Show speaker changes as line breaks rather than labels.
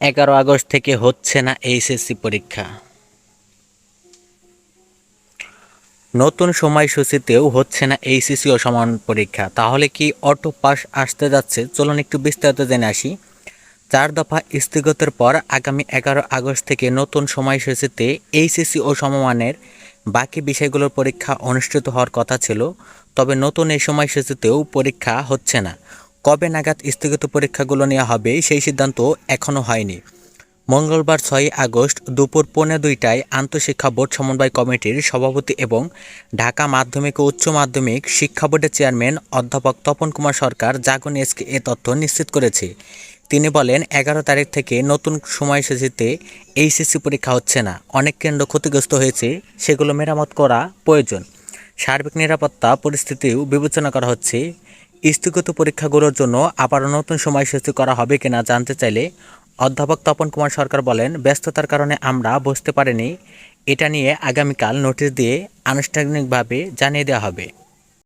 11 August থেকে হচ্ছে না এইচএসসি পরীক্ষা। নতুন সময়সূচিতেও হচ্ছে না এইচএসসি ও সমান পরীক্ষা। তাহলে কি অটো পাস আসতে যাচ্ছে? চলুন একটু বিস্তারিত জেনে আসি। 4 দফা স্থগিতের পর আগামী 11 আগস্ট থেকে নতুন সময়সূচিতে এইচএসসি ও সমমানের বাকি বিষয়গুলোর পরীক্ষা অনুষ্ঠিত হওয়ার কথা ছিল। তবে নতুন এই সময়সূচিতেও পরীক্ষা হচ্ছে না। কবে নাগাদ স্থগিত পরীক্ষাগুলো নেওয়া হবে সেই সিদ্ধান্ত এখনও হয়নি। মঙ্গলবার 6 আগস্ট দুপুর 1:45টায় আন্তঃশিক্ষা বোর্ড সমন্বয় কমিটির সভাপতি এবং ঢাকা মাধ্যমিক ও উচ্চ মাধ্যমিক শিক্ষা বোর্ডের চেয়ারম্যান অধ্যাপক তপন কুমার সরকার জাগো নিউজকে এ তথ্য নিশ্চিত করেছে। তিনি বলেন, 11 তারিখ থেকে নতুন সময়সূচিতে এইচএসসি পরীক্ষা হচ্ছে না। অনেক কেন্দ্র ক্ষতিগ্রস্ত হয়েছে, সেগুলো মেরামত করা প্রয়োজন। সার্বিক নিরাপত্তা পরিস্থিতিও বিবেচনা করা হচ্ছে। স্থগিত পরীক্ষাগুলোর জন্য আবারও নতুন সময়সূচি করা হবে কিনা জানতে চাইলে অধ্যাপক তপন কুমার সরকার বলেন, ব্যস্ততার কারণে আমরা বসতে পারিনি। এটা নিয়ে আগামীকাল নোটিশ দিয়ে আনুষ্ঠানিকভাবে জানিয়ে দেওয়া হবে।